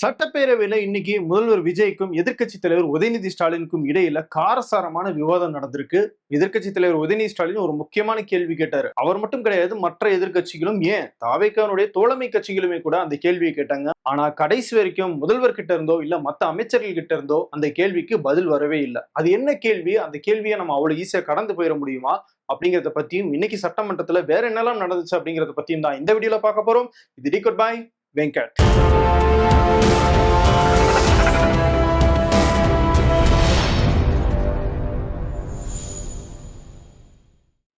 சட்டப்பேரவையில இன்னைக்கு முதல்வர் விஜய்க்கும் எதிர்க்கட்சி தலைவர் உதயநிதி ஸ்டாலினுக்கும் இடையில காரசாரமான விவாதம் நடந்திருக்கு. எதிர்க்கட்சி தலைவர் உதயநிதி ஸ்டாலின் ஒரு முக்கியமான கேள்வி கேட்டாரு. அவர் மட்டும் கிடையாது, மற்ற எதிர்க்கட்சிகளும் ஏன் தாவேக்கானுடைய தோழமை கட்சிகளுமே கூட அந்த கேள்வியை கேட்டாங்க. ஆனா கடைசி வரைக்கும் முதல்வர் கிட்ட இருந்தோ இல்ல மத்த அமைச்சர்கள் கிட்ட இருந்தோ அந்த கேள்விக்கு பதில் வரவே இல்லை. அது என்ன கேள்வி? அந்த கேள்வியை நம்ம அவ்வளவு ஈஸியா கடந்து போயிட முடியுமா அப்படிங்கறத பத்தியும், இன்னைக்கு சட்டமன்றத்துல வேற என்னெல்லாம் நடந்துச்சு அப்படிங்கறத பத்தியும் தான் இந்த வீடியோல பார்க்க போறோம். இது டிகோட் பை வெங்கட்.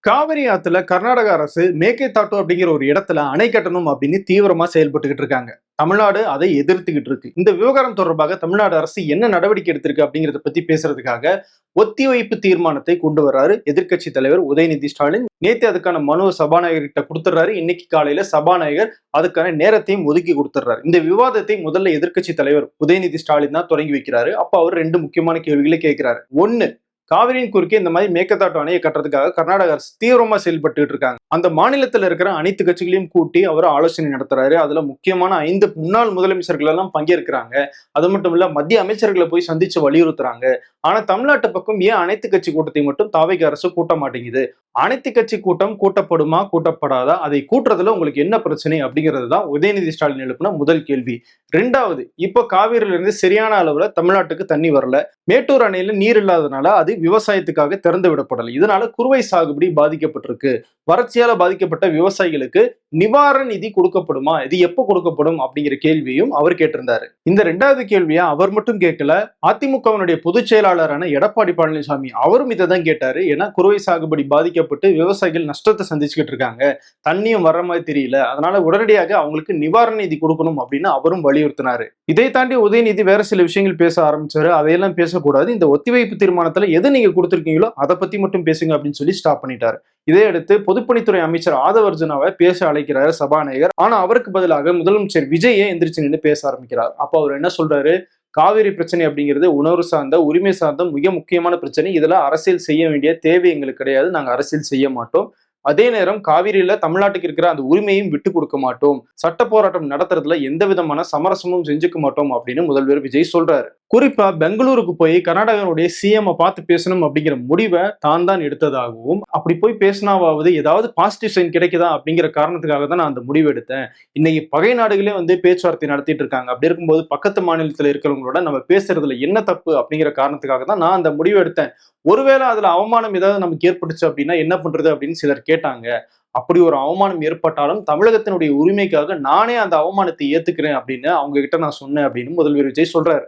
காவிரி ஆத்துல கர்நாடக அரசு மேகேதாட்டு அப்படிங்கிற ஒரு இடத்துல அணை கட்டணும் அப்படின்னு தீவிரமா செயல்பட்டுக்கிட்டு இருக்காங்க. தமிழ்நாடு அதை எதிர்த்துக்கிட்டு இருக்கு. இந்த விவகாரம் தொடர்பாக தமிழ்நாடு அரசு என்ன நடவடிக்கை எடுத்திருக்கு அப்படிங்கறத பத்தி பேசுறதுக்காக ஒத்திவைப்பு தீர்மானத்தை கொண்டு வர்றாரு எதிர்க்கட்சி தலைவர் உதயநிதி ஸ்டாலின். நேற்று அதுக்கான மனு சபாநாயகர் கிட்ட கொடுத்துறாரு. இன்னைக்கு காலையில சபாநாயகர் அதுக்கான நேரத்தையும் ஒதுக்கி கொடுத்துறாரு. இந்த விவாதத்தை முதல்ல எதிர்க்கட்சி தலைவர் உதயநிதி ஸ்டாலின் தான் தொடங்கி வைக்கிறாரு. அப்ப அவர் ரெண்டு முக்கியமான கேள்விகளை கேட்கிறாரு. ஒன்னு, காவிரியின் குறுக்கே இந்த மாதிரி மேகதாட்டு அணையை கட்டுறதுக்காக கர்நாடக அரசு தீவிரமா செயல்பட்டு இருக்காங்க. அந்த மாநிலத்தில் இருக்கிற அனைத்து கட்சிகளையும் கூட்டி அவர் ஆலோசனை நடத்துறாரு. அதுல முக்கியமான 5 முன்னாள் முதலமைச்சர்கள் எல்லாம் பங்கேற்கிறாங்க. அது மட்டும் இல்ல மத்திய அமைச்சர்களை போய் சந்திச்சு வலியுறுத்துறாங்க. ஆனா தமிழ்நாட்டு பக்கம் ஏன் அனைத்து கட்சி கூட்டத்தை மட்டும் தாவேகா அரசு கூட்ட மாட்டேங்குது? அனைத்து கட்சி கூட்டம் கூட்டப்படுமா கூட்டப்படாதா? அதை கூட்டுறதுல உங்களுக்கு என்ன பிரச்சனை அப்படிங்கிறது தான் உதயநிதி ஸ்டாலின் எழுப்பின முதல் கேள்வி. ரெண்டாவது, இப்ப காவிரியில இருந்து சரியான அளவுல தமிழ்நாட்டுக்கு தண்ணி வரல. மேட்டூர் அணையில நீர் இல்லாதனால அது விவசாயத்துக்காக திறந்து விடப்படலை. இதனால குறுவை சாகுபடி பாதிக்கப்பட்டிருக்கு. வறட்சியால பாதிக்கப்பட்ட விவசாயிகளுக்கு நிவாரண நிதி கொடுக்கப்படுமா? இது எப்ப கொடுக்கப்படும் அப்படிங்கிற கேள்வியும் அவர் கேட்டிருந்தாரு. இந்த ரெண்டாவது கேள்வியா அவர் மட்டும் கேட்கல, அதிமுகவினுடைய பொதுச் செயலாளரான எடப்பாடி பழனிசாமி அவரும் இதை தான் கேட்டாரு. ஏன்னா குறுவை சாகுபடி பாதிக்கப்பட்டு விவசாயிகள் நஷ்டத்தை சந்திச்சுக்கிட்டு இருக்காங்க, தண்ணியும் வர்ற மாதிரி தெரியல, அதனால உடனடியாக அவங்களுக்கு நிவாரண நிதி கொடுக்கணும் அப்படின்னு அவரும் வலியுறுத்தினாரு. இதை தாண்டி உதயநிதி வேற சில விஷயங்கள் பேச ஆரம்பிச்சாரு. அதையெல்லாம் பேசக்கூடாது, இந்த ஒத்திவைப்பு தீர்மானத்துல எது நீங்க கொடுத்திருக்கீங்களோ அதை பத்தி மட்டும் பேசுங்க அப்படின்னு சொல்லி ஸ்டாப் பண்ணிட்டாரு. இதை அடுத்து பொதுப்பணித்துறை அமைச்சர் ஆதவர்ஜுனாவை பேச அழைக்கிறாரு சபாநாயகர். ஆனா அவருக்கு பதிலாக முதலமைச்சர் விஜயே எந்திரிச்சு நின்று பேச ஆரம்பிக்கிறார். அப்ப அவர் என்ன சொல்றாரு? காவிரி பிரச்சனை அப்படிங்கிறது உணர்வு சார்ந்த உரிமை சார்ந்த மிக முக்கியமான பிரச்சனை. இதுல அரசியல் செய்ய வேண்டிய தேவை எங்களுக்கு கிடையாது, நாங்க அரசியல் செய்ய மாட்டோம். அதே நேரம் காவிரியில தமிழ்நாட்டுக்கு இருக்கிற அந்த உரிமையும் விட்டு கொடுக்க மாட்டோம், சட்ட போராட்டம் நடத்துறதுல எந்த விதமான சமரசமும் செஞ்சுக்க மாட்டோம் அப்படின்னு முதல்வர் விஜய் சொல்றாரு. குறிப்பா பெங்களூருக்கு போய் கர்நாடகனுடைய சிஎம் பார்த்து பேசணும் அப்படிங்கிற முடிவை தான் எடுத்ததாகவும், அப்படி போய் பேசினாவது ஏதாவது பாசிட்டிவ் சைன் கிடைக்குதா அப்படிங்கிற காரணத்துக்காக தான் நான் அந்த முடிவு எடுத்தேன். இன்னைக்கு பகை நாடுகளே பேச்சுவார்த்தை நடத்திட்டு இருக்காங்க. அப்படி இருக்கும்போது பக்கத்து மாநிலத்தில் இருக்கிறவங்களோட நம்ம பேசுறதுல என்ன தப்பு அப்படிங்கிற காரணத்துக்காக தான் நான் அந்த முடிவு எடுத்தேன். ஒருவேளை அதுல அவமானம் ஏதாவது நமக்கு ஏற்பட்டுச்சு அப்படின்னா என்ன பண்றது அப்படின்னு சிலர் கேட்டாங்க. அப்படி ஒரு அவமானம் ஏற்பட்டாலும் தமிழகத்தினுடைய உரிமைக்காக நானே அந்த அவமானத்தை ஏத்துக்கிறேன் அப்படின்னு அவங்க கிட்ட நான் சொன்னேன் அப்படின்னு முதல்வர் விஜய் சொல்றாரு.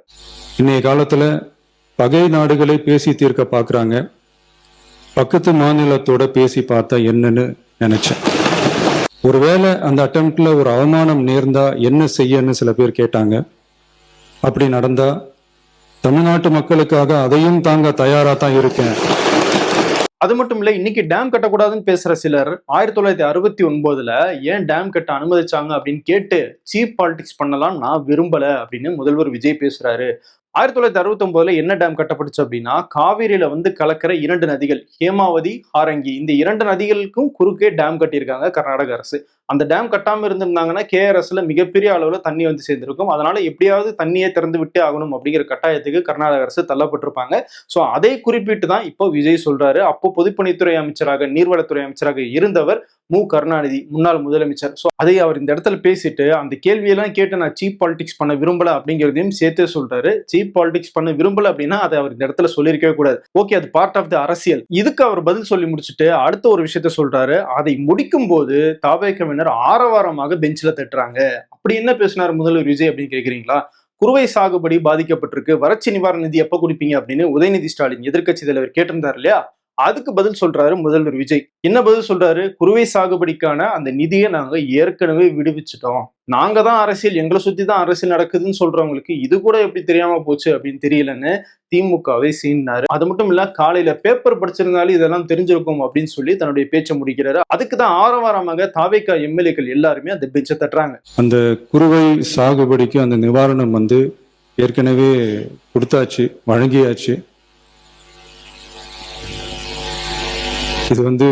இன்னைய காலத்துல பகை நாடுகளை பேசி தீர்க்க பாக்குறாங்க, பக்கத்து மாநிலத்தோட பேசி பார்த்தா என்னன்னு நினைச்சேன். ஒருவேளை அந்த அட்டெம்ப்ட்ல ஒரு அவமானம் நேர்ந்தா என்ன செய்யன்னு சில பேர் கேட்டாங்க. அப்படி நடந்தா தமிழ்நாட்டு மக்களுக்காக அதையும் தாங்க தயாரா தான் இருக்கேன். அது மட்டும் இல்ல, இன்னைக்கு டேம் கட்டக்கூடாதுன்னு பேசுற சிலர் 1969 ஏன் டேம் கட்ட அனுமதிச்சாங்க அப்படின்னு கேட்டு சீப் பாலிடிக்ஸ் பண்ணலாம் நான் விரும்பல அப்படின்னு முதல்வர் விஜய் பேசுறாரு. 1969 என்ன டேம் கட்டப்பட்டுச்சு அப்படின்னா, காவிரியில கலக்கிற 2 நதிகள் ஹேமாவதி, ஹாரங்கி, இந்த 2 நதிகளுக்கும் குறுக்கே டேம் கட்டியிருக்காங்க கர்நாடக அரசு. அந்த டேம் கட்டாம இருந்திருந்தாங்கன்னா கேஆர்எஸ்ல மிகப்பெரிய அளவுல தண்ணி சேர்ந்திருக்கும். அதனால எப்படியாவது தண்ணியை திறந்து விட்டே ஆகணும் அப்படிங்கிற கட்டாயத்துக்கு கர்நாடக அரசு தள்ளப்பட்டிருப்பாங்க. சோ அதை குறிப்பிட்டு தான் இப்போ விஜய் சொல்றாரு. அப்போ பொதுப்பணித்துறை அமைச்சராக, நீர்வளத்துறை அமைச்சராக இருந்தவர் மு கருணாநிதி, முன்னாள் முதலமைச்சர். சோ அதை அவர் இந்த இடத்துல பேசிட்டு அந்த கேள்வியெல்லாம் கேட்டு நான் சீப் பாலிடிக்ஸ் பண்ண விரும்பல அப்படிங்கிறதையும் சேர்த்தே சொல்றாரு. சீப் பாலிடிக்ஸ் பண்ண விரும்பல அப்படின்னா அதை அவர் இந்த இடத்துல சொல்லியிருக்கவே கூடாது. ஓகே, அது பார்ட் ஆஃப் த அரசியல். இதுக்கு அவர் பதில் சொல்லி முடிச்சுட்டு அடுத்த ஒரு விஷயத்த சொல்றாரு. அதை முடிக்கும் போது தாவேகவினர் ஆரவாரமாக பெஞ்சில தட்டுறாங்க. அப்படி என்ன பேசினார் முதல்வர் விஜய் அப்படின்னு கேக்குறீங்களா? குறுவை சாகுபடி பாதிக்கப்பட்டிருக்கு, வறட்சி நிவாரண நிதி எப்ப கொடுப்பீங்க அப்படின்னு உதயநிதி ஸ்டாலின் எதிர்க்கட்சி தலைவர் கேட்டிருந்தார் இல்லையா? அதுக்கு பதில் சொல்றாரு முதல்வர் விஜய். என்ன பதில் சொல்றாரு? குறுவை சாகுபடிக்கான அந்த நிதியை நாங்க ஏற்கனவே விடுவிச்சிட்டோம். நாங்க தான் அரசியல், எங்களை சுத்தி தான் அரசியல் நடக்குதுன்னு சொல்றவங்களுக்கு இது கூட எப்படி தெரியாம போச்சு அப்படின்னு தெரியலன்னு திமுகவை சீனாரு. அது மட்டும் இல்ல, காலையில பேப்பர் படிச்சிருந்தாலும் இதெல்லாம் தெரிஞ்சிருக்கும் அப்படின்னு சொல்லி தன்னுடைய பேச்சை முடிக்கிறாரு. அதுக்குதான் ஆரவாரமாக தாவேகா எம்எல்ஏக்கள் எல்லாருமே அந்த பெஞ்சை தட்டுறாங்க. அந்த குறுவை சாகுபடிக்கு அந்த நிவாரணம் ஏற்கனவே கொடுத்தாச்சு, வழங்கியாச்சு. இது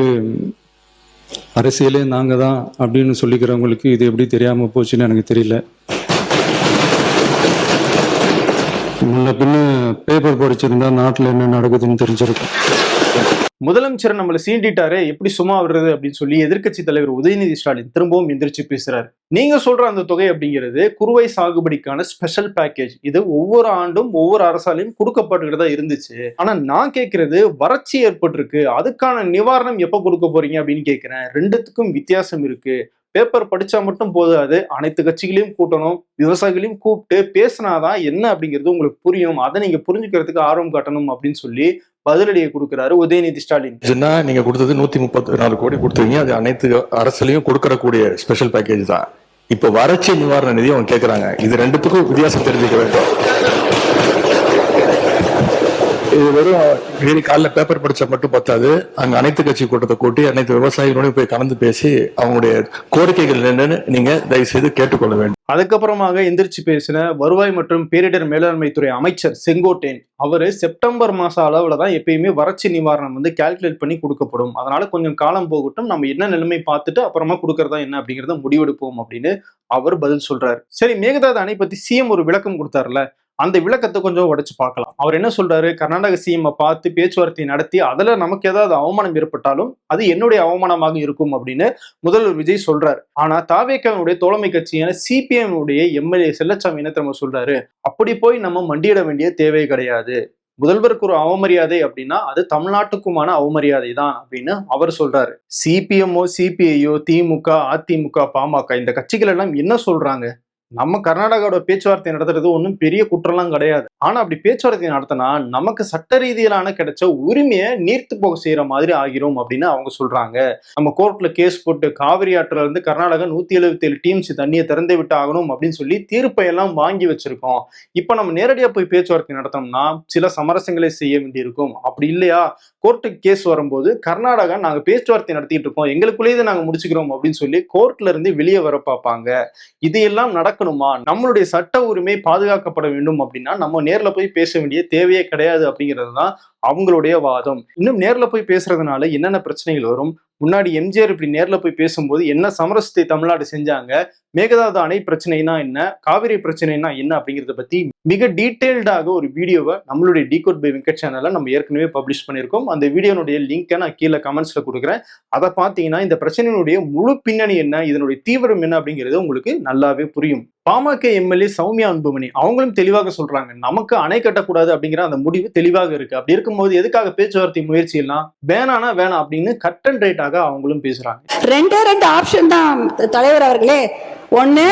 அரசியலே நாங்க தான் அப்படின்னு சொல்லிக்கிறவங்களுக்கு இது எப்படி தெரியாம போச்சுன்னு எனக்கு தெரியல. முன்ன பின்ன பேப்பர் படிச்சிருந்தா நாட்டுல என்ன நடக்குதுன்னு தெரிஞ்சிருக்கும். முதலமைச்சர் நம்மள சீண்டிட்டாரே, எப்படி சும்மா விடுறது அப்படின்னு சொல்லி எதிர்க்கட்சி தலைவர் உதயநிதி ஸ்டாலின் திரும்பவும் எந்திரிச்சு பேசுறாரு. நீங்க சொல்ற அந்த தொகை அப்படிங்கிறது குறுவை சாகுபடிக்கான ஸ்பெஷல் பேக்கேஜ். இது ஒவ்வொரு ஆண்டும் ஒவ்வொரு அரசாலையும் கொடுக்கப்பட்டுக்கிட்டு தான் இருந்துச்சு. ஆனா நான் கேட்கறது, வறட்சி ஏற்பட்டிருக்கு, அதுக்கான நிவாரணம் எப்ப கொடுக்க போறீங்க அப்படின்னு கேட்கிறேன். ரெண்டுத்துக்கும் வித்தியாசம் இருக்கு. பேப்பர் படிச்சா மட்டும் போதாது, அனைத்து கட்சிகளையும் கூட்டணும், விவசாயிகளையும் கூப்பிட்டு பேசினாதான் என்ன அப்படிங்கிறது உங்களுக்கு புரியும். அதை நீங்க புரிஞ்சுக்கிறதுக்கு ஆர்வம் காட்டணும் அப்படின்னு சொல்லி பதிலடியை கொடுக்கிறாரு உதயநிதி ஸ்டாலின். நீங்க கொடுத்தது 134 கோடி கொடுத்தீங்க. அது அனைத்து அரசுலயும் கொடுக்கறக்கூடிய ஸ்பெஷல் பேக்கேஜ் தான். இப்ப வறட்சி நிவாரண நிதி அவங்க கேட்கறாங்க. இது ரெண்டுத்துக்கும் வித்தியாசம் தெரிஞ்சுக்க வேண்டும். இது வெறும் காலைல பேப்பர் படிச்சா மட்டும் பத்தாது. அங்க அனைத்து கட்சி கூட்டத்தை கூட்டி அனைத்து விவசாயிகளோட போய் கலந்து பேசி அவங்களுடைய கோரிக்கைகள் என்னன்னு நீங்க தயவு செய்து கேட்டுக்கொள்ள வேண்டும். அதுக்கப்புறமாக எந்திரிச்சு பேசின வருவாய் மற்றும் பேரிடர் மேலாண்மை துறை அமைச்சர் செங்கோட்டையன் அவரு செப்டம்பர் மாச அளவுல தான் எப்பயுமே வறட்சி நிவாரணம் வந்து கால்குலேட் பண்ணி கொடுக்கப்படும், அதனால கொஞ்சம் காலம் போகட்டும், நம்ம என்ன நிலைமை பார்த்துட்டு அப்புறமா கொடுக்கறதா என்ன அப்படிங்கறத முடிவெடுப்போம் அப்படின்னு அவர் பதில் சொல்றாரு. சரி, மேகதாது அணை பத்தி சிஎம் ஒரு விளக்கம் கொடுத்தாருல, அந்த விளக்கத்தை கொஞ்சம் உடைச்சு பார்க்கலாம். அவர் என்ன சொல்றாரு, கர்நாடக சிஎம் பார்த்து பேச்சுவார்த்தை நடத்தி அதுல நமக்கு ஏதாவது அவமானம் ஏற்பட்டாலும் அது என்னுடைய அவமானமாக இருக்கும் அப்படின்னு முதல்வர் விஜய் சொல்றாரு. ஆனா தாவேக்காவுடைய தோழமை கட்சியான சிபிஎம் உடைய எம்எல்ஏ செல்லச்சாமி என்ன தெரியுமா சொல்றாரு, அப்படி போய் நம்ம மண்டியிட வேண்டிய தேவை கிடையாது, முதல்வருக்கு ஒரு அவமரியாதை அப்படின்னா அது தமிழ்நாட்டுக்குமான அவமரியாதை தான் அப்படின்னு அவர் சொல்றாரு. சிபிஎம்ஓ சிபிஐயோ திமுக அதிமுக பாமக இந்த கட்சிகள் எல்லாம் என்ன சொல்றாங்க, நம்ம கர்நாடகாவோட பேச்சுவார்த்தை நடத்துறது ஒன்றும் பெரிய குற்றம்லாம் கிடையாது, ஆனா அப்படி பேச்சுவார்த்தை நடத்தினா நமக்கு சட்ட ரீதியிலான கிடைச்ச உரிமையை நீர்த்து போக செய்யற மாதிரி ஆகிரும் அப்படின்னு அவங்க சொல்றாங்க. நம்ம கோர்ட்ல கேஸ் போட்டு காவிரி ஆற்றுல இருந்து கர்நாடகா 177 டிஎம்சி தண்ணியை திறந்தே விட்டு ஆகணும் அப்படின்னு சொல்லி தீர்ப்பை எல்லாம் வாங்கி வச்சிருக்கோம். இப்ப நம்ம நேரடியா போய் பேச்சுவார்த்தை நடத்தோம்னா சில சமரசங்களை செய்ய வேண்டியிருக்கும். அப்படி இல்லையா, கோர்ட்டுக்கு கேஸ் வரும்போது கர்நாடகா நாங்க பேச்சுவார்த்தை நடத்திட்டு இருக்கோம், எங்களுக்குள்ளேயே நாங்க முடிச்சுக்கிறோம் அப்படின்னு சொல்லி கோர்ட்ல இருந்து வெளியே வர பார்ப்பாங்க. இதையெல்லாம் நடக்கணுமா, நம்மளுடைய சட்ட உரிமை பாதுகாக்கப்பட வேண்டும் அப்படின்னா நம்ம நேர்ல போய் பேச வேண்டிய தேவையே கிடையாது அப்படிங்கிறது தான் அவங்களுடைய வாதம். இன்னும் நேர்ல போய் பேசுறதுனால என்னென்ன பிரச்சனைகள் வரும், முன்னாடி எம்ஜிஆர் இப்படி நேர்ல போய் பேசும்போது என்ன சமரசத்தை தமிழ்நாடு செஞ்சாங்க, மேகதாது அணை பிரச்சனைனா என்ன, காவிரி பிரச்சனைனா என்ன அப்படிங்கிறத பத்தி மிக டீடைல்டாக ஒரு வீடியோவை நம்மளுடைய டிகோட் பை வெங்கட் சேனல்ல நம்ம ஏற்கனவே பப்ளிஷ் பண்ணியிருக்கோம். அந்த வீடியோனுடைய லிங்கை நான் கீழே கமெண்ட்ஸ்ல கொடுக்குறேன். அதை பார்த்தீங்கன்னா இந்த பிரச்சனையினுடைய முழு பின்னணி என்ன, இதனுடைய தீவிரம் என்ன அப்படிங்கிறது உங்களுக்கு நல்லாவே புரியும். பாமக எம்எல்ஏ சௌமியா அன்புமணி அவங்களும் தெளிவாக சொல்றாங்க, நமக்கு அணை கட்டக்கூடாது அப்படிங்கிற அந்த முடிவு தெளிவாக இருக்கு. அப்படி இருக்கும்போது எதுக்காக பேச்சுவார்த்தை முயற்சி எல்லாம் வேணானா வேணாம் அப்படின்னு கட் அண்ட் ரைட்டாக அவங்களும் பேசுறாங்க. ரெண்டு ஆப்ஷன் தான் தலைவர் அவர்களே. ஒண்ணு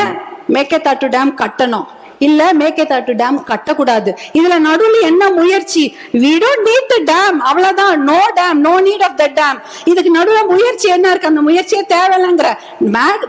மேகதாட்டு டேம் கட்டணும், இல்ல மேகதாட்டு டேம் கட்டக்கூடாது. இதுல நடுவில் என்ன முயற்சி, we don't need the dam, அவ்வளவுதான். no dam, no need of the dam. இதுக்கு நடுவில் முயற்சி என்ன இருக்கு, அந்த முயற்சியே தேவையில்லைங்கிற,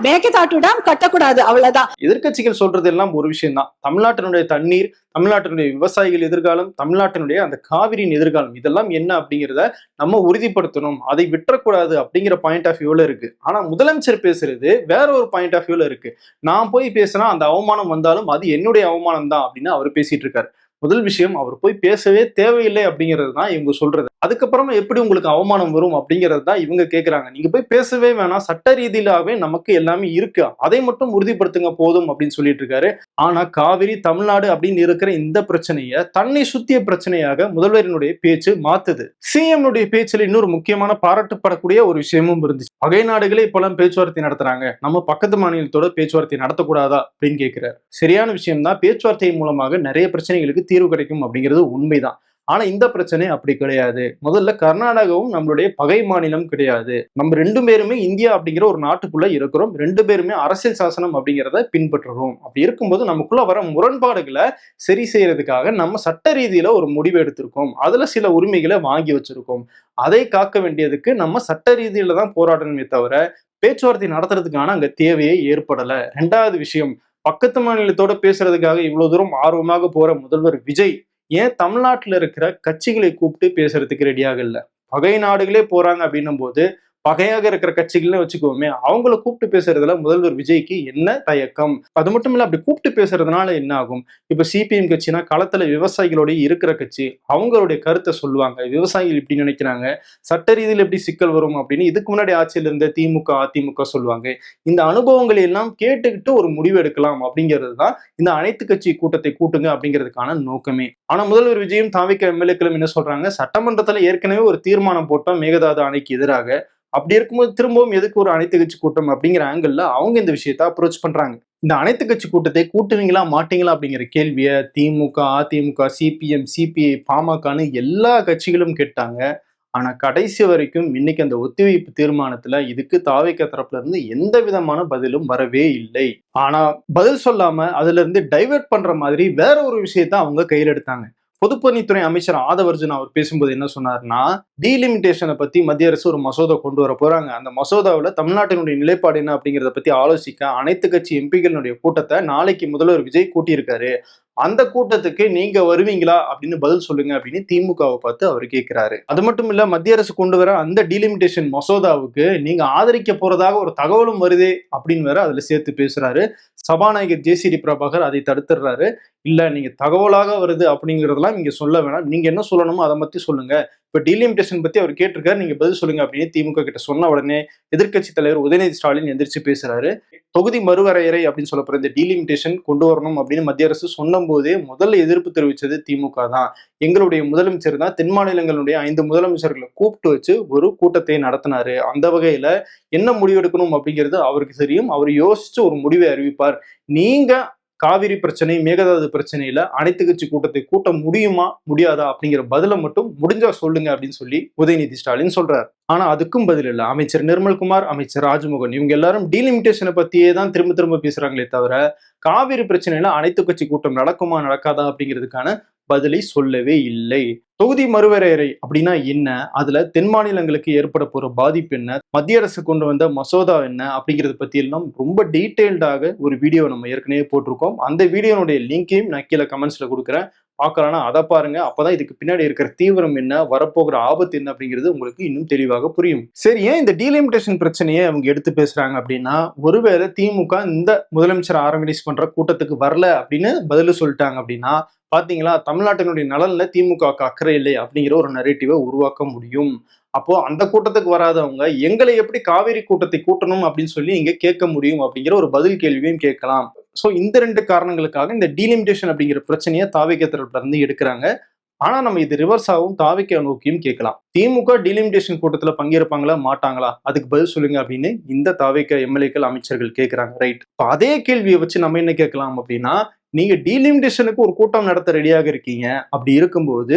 மேகதாட்டு டேம் கட்டக்கூடாது, அவ்வளவுதான். எதிர்க்கட்சிகள் சொல்றது எல்லாம் ஒரு விஷயம் தான், தமிழ்நாட்டினுடைய தண்ணீர், தமிழ்நாட்டினுடைய விவசாயிகள் எதிர்காலம், தமிழ்நாட்டினுடைய அந்த காவிரியின் எதிர்காலம், இதெல்லாம் என்ன அப்படிங்கிறத நம்ம உறுதிப்படுத்தணும், அதை விட்டுறக்கூடாது அப்படிங்கிற பாயிண்ட் ஆஃப் வியூல இருக்கு. ஆனா முதலமைச்சர் பேசுறது வேற ஒரு பாயிண்ட் ஆஃப் வியூல இருக்கு. நான் போய் பேசினா அந்த அவமானம் வந்தாலும் அது என்னுடைய அவமானம் தான் அப்படின்னு அவர் பேசிட்டு இருக்காரு. முதல் விஷயம், அவர் போய் பேசவே தேவையில்லை அப்படிங்கிறது தான் இவங்க சொல்றது. அதுக்கப்புறமா எப்படி உங்களுக்கு அவமானம் வரும் அப்படிங்கிறது தான் இவங்க கேட்கறாங்க. நீங்க போய் பேசவே வேணாம், சட்ட ரீதியிலாவே நமக்கு எல்லாமே இருக்கு, அதை மட்டும் உறுதிப்படுத்துங்க போதும் அப்படின்னு சொல்லிட்டு இருக்காரு. ஆனா காவிரி தமிழ்நாடு அப்படின்னு இருக்கிற இந்த பிரச்சனைய தன்னை சுத்திய பிரச்சனையாக முதல்வரினுடைய பேச்சு மாத்துது. சிஎம் பேச்சுல இன்னொரு முக்கியமான பாராட்டப்படக்கூடிய ஒரு விஷயமும் இருந்துச்சு. பகை நாடுகளே இப்பெல்லாம் பேச்சுவார்த்தை நடத்துறாங்க, நம்ம பக்கத்து மாநிலத்தோட பேச்சுவார்த்தை நடத்தக்கூடாதா அப்படின்னு கேட்கிறார். சரியான விஷயம் தான், பேச்சுவார்த்தை மூலமாக நிறைய பிரச்சனைகளுக்கு தீர்வு கிடைக்கும் அப்படிங்கிறது உண்மைதான். ஆனா இந்த பிரச்சனை அப்படி கிடையாது. முதல்ல கர்நாடகாவும் நம்மளுடைய பகை மாநிலம் கிடையாது. நம்ம ரெண்டு பேருமே இந்தியா அப்படிங்கிற ஒரு நாட்டுக்குள்ள இருக்கிறோம், ரெண்டு பேருமே அரசியல் சாசனம் அப்படிங்கிறத பின்பற்றுறோம். அப்படி இருக்கும்போது நமக்குள்ள வர முரண்பாடுகளை சரி செய்யறதுக்காக நம்ம சட்ட ரீதியில ஒரு முடிவு எடுத்திருக்கோம், அதுல சில உரிமைகளை வாங்கி வச்சிருக்கோம். அதை காக்க வேண்டியதுக்கு நம்ம சட்ட ரீதியில தான் போராடணுமே தவிர பேச்சுவார்த்தை நடத்துறதுக்கான அங்க தேவையே ஏற்படல. ரெண்டாவது விஷயம், பக்கத்து மாநிலத்தோட பேசுறதுக்காக இவ்வளவு தூரம் ஆர்வமாக போற முதல்வர் விஜய் ஏன் தமிழ்நாட்டுல இருக்கிற கட்சிகளை கூப்பிட்டு பேசுறதுக்கு ரெடியாக இல்லை? பகை நாடுகளே போறாங்க அப்படின்னும் போது பகையாக இருக்கிற கட்சிகள்னு வச்சுக்கோமே, அவங்கள கூப்பிட்டு பேசுறதுல முதல்வர் விஜய்க்கு என்ன தயக்கம்? அது மட்டும் இல்ல, அப்படி கூப்பிட்டு பேசுறதுனால என்ன ஆகும்? இப்ப சிபிஎம் கட்சினா களத்துல விவசாயிகளோட இருக்கிற கட்சி, அவங்களுடைய கருத்தை சொல்லுவாங்க. விவசாயிகள் இப்படி நினைக்கிறாங்க, சட்ட ரீதியில் எப்படி சிக்கல் வரும் அப்படின்னு இதுக்கு முன்னாடி ஆட்சியில் இருந்த திமுக அதிமுக சொல்லுவாங்க. இந்த அனுபவங்களை எல்லாம் கேட்டுக்கிட்டு ஒரு முடிவு எடுக்கலாம் அப்படிங்கிறது தான் இந்த அனைத்து கட்சி கூட்டத்தை கூட்டுங்க அப்படிங்கிறதுக்கான நோக்கமே. ஆனா முதல்வர் விஜயும் தாவிக எம்எல்ஏக்களும் என்ன சொல்றாங்க, சட்டமன்றத்துல ஏற்கனவே ஒரு தீர்மானம் போட்டோம் மேகதாது அணைக்கு எதிராக. அப்படி இருக்கும்போது திரும்பவும் எதுக்கு ஒரு அனைத்து கட்சி கூட்டம் அப்படிங்கிற ஆங்கிள் அவங்க இந்த விஷயத்த அப்ரோச் பண்றாங்க. இந்த அனைத்து கட்சி கூட்டத்தை கூட்டுவீங்களா மாட்டீங்களா அப்படிங்கிற கேள்வியை திமுக அதிமுக சிபிஎம் சிபிஐ பாமகன்னு எல்லா கட்சிகளும் கேட்டாங்க. ஆனா கடைசி வரைக்கும் இன்னைக்கு அந்த ஒத்திவைப்பு தீர்மானத்துல இதுக்கு தாவேகா தரப்புல இருந்து எந்த விதமான பதிலும் வரவே இல்லை. ஆனா பதில் சொல்லாம அதுல இருந்து டைவர்ட் பண்ற மாதிரி வேற ஒரு விஷயத்த அவங்க கையில் எடுத்தாங்க. பொதுப்பணித்துறை அமைச்சர் ஆதவர்ஜுன் அவர் பேசும்போது என்ன சொன்னார்னா, டீலிமிட்டேஷனை பத்தி மத்திய அரசு ஒரு மசோதா கொண்டு வர போறாங்க. அந்த மசோதாவில் தமிழ்நாட்டினுடைய நிலைப்பாடு என்ன அப்படிங்கிறத பத்தி ஆலோசிக்க அனைத்து கட்சி எம்பிக்களுடைய கூட்டத்தை நாளைக்கு முதல்வர் விஜய் கூட்டியிருக்காரு. அந்த கூட்டத்துக்கு நீங்க வருவீங்களா அப்படின்னு பதில் சொல்லுங்க அப்படின்னு திமுகவை பார்த்து அவர் கேட்கிறாரு. அது மட்டும் இல்ல, மத்திய அரசு கொண்டு வர அந்த டீலிமிட்டேஷன் மசோதாவுக்கு நீங்க ஆதரிக்க போறதாக ஒரு தகவலும் வருதே அப்படின்னு வேற அதுல சேர்த்து பேசுறாரு. சபாநாயகர் ஜே.சி.டி. பிரபாகர் அதை தடுத்துடுறாரு. இல்ல, நீங்க தகவலாக வருது அப்படிங்கறதெல்லாம் நீங்க சொல்ல வேணாம், நீங்க என்ன சொல்லணுமோ அதை பத்தி சொல்லுங்க. இப்ப டீலிமிட்டேஷன் பத்தி அவர் கேட்டிருக்காரு, நீங்க பதில் சொல்லுங்க அப்படின்னு திமுக கிட்ட சொன்ன உடனே எதிர்க்கட்சி தலைவர் உதயநிதி ஸ்டாலின் எந்திரிச்சு பேசுறாரு. தொகுதி மறுவரையறை அப்படின்னு சொல்லப்படுற இந்த டீலிமிட்டேஷன் கொண்டு வரணும் அப்படின்னு மத்திய அரசு சொன்ன போதே முதல்ல எதிர்ப்பு தெரிவிச்சது திமுக தான். எங்களுடைய முதலமைச்சர் தான் தென் மாநிலங்களுடைய 5 முதலமைச்சர்களை கூப்பிட்டு வச்சு ஒரு கூட்டத்தை நடத்தினாரு. அந்த வகையில என்ன முடிவெடுக்கணும் அப்படிங்கிறது அவருக்கு தெரியும். அவர் யோசிச்சு ஒரு முடிவை அறிவிப்பார். நீங்க காவிரி பிரச்சனை மேகதாது பிரச்சனையில அனைத்து கட்சி கூட்டத்தை கூட்ட முடியுமா முடியாதா அப்படிங்கிற பதில மட்டும் முடிஞ்சா சொல்லுங்க அப்படின்னு சொல்லி உதயநிதி ஸ்டாலின் சொல்றாரு. ஆனா அதுக்கும் பதில் இல்ல. அமைச்சர் நிர்மல்குமார், அமைச்சர் ராஜ்மோகன் இவங்க எல்லாரும் டீலிமிட்டேஷனை பத்தியே தான் திரும்ப திரும்ப பேசுறாங்களே தவிர காவிரி பிரச்சனையில அனைத்து கட்சி கூட்டம் நடக்குமா நடக்காதா அப்படிங்கிறதுக்கான பதிலை சொல்லவே இல்லை. தொகுதி மறுவரையறை அப்படின்னா என்ன, அதுல தென் மாநிலங்களுக்கு ஏற்பட போற பாதிப்பு என்ன, மத்திய அரசு கொண்டு வந்த மசோதா என்ன அப்படிங்கறத பத்தி எல்லாம் ரொம்ப டீடைல்டாக ஒரு வீடியோ நம்ம ஏற்கனவே போட்டிருக்கோம். அந்த வீடியோனுடைய லிங்கையும் நான் கீழே கமெண்ட்ஸ்ல கொடுக்குறேன், பார்க்கலாம்னா அதை பாருங்க. அப்பதான் இதுக்கு பின்னாடி இருக்கிற தீவிரம் என்ன, வரப்போகிற ஆபத்து என்ன அப்படிங்கிறது உங்களுக்கு இன்னும் தெளிவாக புரியும். சரி, ஏன் இந்த டீலிமிட்டேஷன் பிரச்சனையை அவங்க எடுத்து பேசுறாங்க அப்படின்னா, ஒருவேளை திமுக இந்த முதலமைச்சர் ஆர்கனைஸ் பண்ற கூட்டத்துக்கு வரல அப்படின்னு பதில் சொல்லிட்டாங்க அப்படின்னா, பாத்தீங்களா தமிழ்நாட்டினுடைய நலன்ல திமுகவுக்கு அக்கறை இல்லை அப்படிங்கிற ஒரு நரேட்டிவை உருவாக்க முடியும். அப்போ அந்த கூட்டத்துக்கு வராதவங்க எங்களை எப்படி காவிரி கூட்டத்தை கூட்டணும் அப்படின்னு சொல்லி இங்க கேட்க முடியும் அப்படிங்கிற ஒரு பதில் கேள்வியும் கேட்கலாம். சோ இந்த 2 காரணங்களுக்காக இந்த டீலிமிட்டேஷன் அப்படிங்கிற பிரச்சனையை தாவேகா தரப்புல இருந்து எடுக்கிறாங்க. ஆனா நம்ம இது ரிவர்ஸாகவும் தாவேகா நோக்கியும் கேட்கலாம். திமுக டீலிமிட்டேஷன் கூட்டத்துல பங்கேற்பாங்களா மாட்டாங்களா, அதுக்கு பதில் சொல்லுங்க அப்படின்னு இந்த தாவேகா எம்எல்ஏக்கள் அமைச்சர்கள் கேட்கிறாங்க. ரைட், இப்ப அதே கேள்வியை வச்சு நம்ம என்ன கேட்கலாம் அப்படின்னா, நீங்க டீலிமிட்டேஷனுக்கு ஒரு கூட்டம் நடத்த ரெடியாக இருக்கீங்க, அப்படி இருக்கும்போது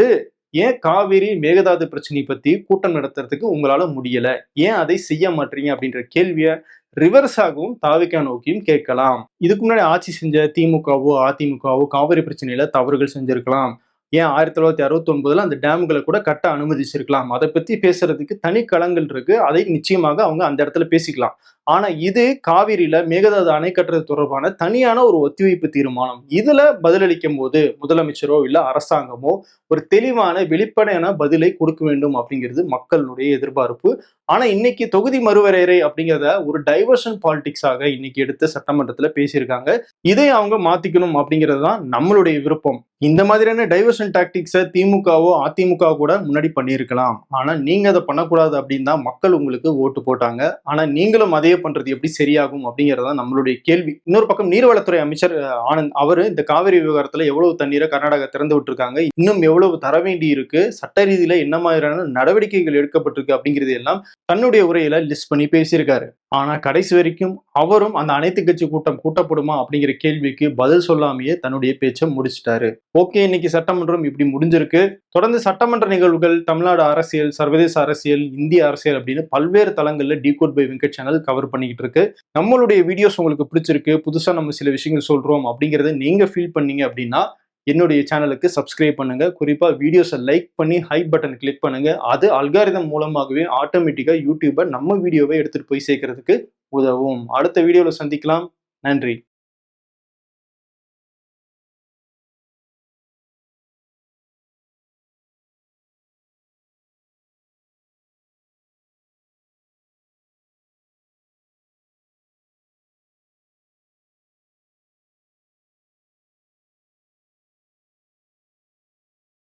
ஏன் காவிரி மேகதாது பிரச்சனை பத்தி கூட்டம் நடத்துறதுக்கு உங்களால முடியல, ஏன் அதை செய்ய மாட்டீங்க அப்படின்ற கேள்வியை ரிவர்ஸாகவும் தாவேகா நோக்கியும் கேட்கலாம். இதுக்கு முன்னாடி ஆட்சி செஞ்ச திமுகவோ அதிமுகவோ காவிரி பிரச்சனையில தவறுகள் செஞ்சிருக்கலாம். ஏன் 1969 அந்த டேம்களை கூட கட்ட அனுமதிச்சிருக்கலாம். அதை பத்தி பேசுறதுக்கு தனி களங்கள் இருக்கு, அதை நிச்சயமாக அவங்க அந்த இடத்துல பேசிக்கலாம். ஆனா இது காவிரியில மேகதாது அணை கட்டுறது தொடர்பான தனியான ஒரு ஒத்திவைப்பு தீர்மானம். இதுல பதிலளிக்கும் போது முதலமைச்சரோ இல்ல அரசாங்கமோ ஒரு தெளிவான வெளிப்படையான பதிலை கொடுக்க வேண்டும் அப்படிங்கிறது மக்களுடைய எதிர்பார்ப்பு. ஆனா இன்னைக்கு தொகுதி மறுவரையறை அப்படிங்கிறத ஒரு டைவர்ஷன் பாலிடிக்ஸாக இன்னைக்கு எடுத்து சட்டமன்றத்துல பேசியிருக்காங்க. இதை அவங்க மாத்திக்கணும் அப்படிங்கிறது தான் நம்மளுடைய விருப்பம். இந்த மாதிரியான டைவர்ஷன் டாக்டிக்ஸை திமுகவோ அதிமுக கூட முன்னாடி பண்ணியிருக்கலாம். ஆனா நீங்க அதை பண்ணக்கூடாது அப்படின்னு தான் மக்கள் உங்களுக்கு ஓட்டு போட்டாங்க. ஆனா நீங்களும் அதே பண்றது எப்படி சரியாகும் அப்படிங்கறத நம்மளுடைய கேள்வி. இன்னொரு பக்கம் நீர்வளத்துறை அமைச்சர் ஆனந்த் அவரு இந்த காவிரி விவகாரத்துல எவ்வளவு தண்ணீரை கர்நாடகா திறந்து விட்டுருக்காங்க, இன்னும் எவ்வளவு தர வேண்டி இருக்கு, சட்ட ரீதியில என்ன மாதிரியான நடவடிக்கைகள் எடுக்கப்பட்டிருக்கு அப்படிங்கிறது எல்லாம் தன்னுடைய உரையில லிஸ்ட் பண்ணி பேசியிருக்காரு. ஆனா கடைசி வரைக்கும் அவரும் அந்த அனைத்து கட்சி கூட்டம் கூட்டப்படுமா அப்படிங்கிற கேள்விக்கு பதில் சொல்லாமையே தன்னுடைய பேச்சை முடிச்சிட்டாரு. ஓகே, இன்னைக்கு சட்டமன்றம் இப்படி முடிஞ்சிருக்கு. தொடர்ந்து சட்டமன்ற நிகழ்வுகள், தமிழ்நாடு அரசியல், சர்வதேச அரசியல், இந்திய அரசியல் அப்படின்னு பல்வேறு தளங்கள்ல decode by Venkat channel cover பண்ணிக்கிட்டு இருக்கு. நம்மளுடைய வீடியோஸ் உங்களுக்கு பிடிச்சிருக்கு, புதுசா நம்ம சில விஷயங்கள் சொல்றோம் அப்படிங்கறத நீங்க ஃபீல் பண்ணீங்க அப்படின்னா என்னுடைய சேனலுக்கு சப்ஸ்கிரைப் பண்ணுங்க. குறிப்பா வீடியோஸை லைக் பண்ணி ஹை பட்டன் கிளிக் பண்ணுங்க. அது அல்காரிதம் மூலமாகவே ஆட்டோமேட்டிக்கா யூடியூபை நம்ம வீடியோவை எடுத்துட்டு போய் சேர்க்கறதுக்கு உதவும். அடுத்த வீடியோல சந்திக்கலாம். நன்றி.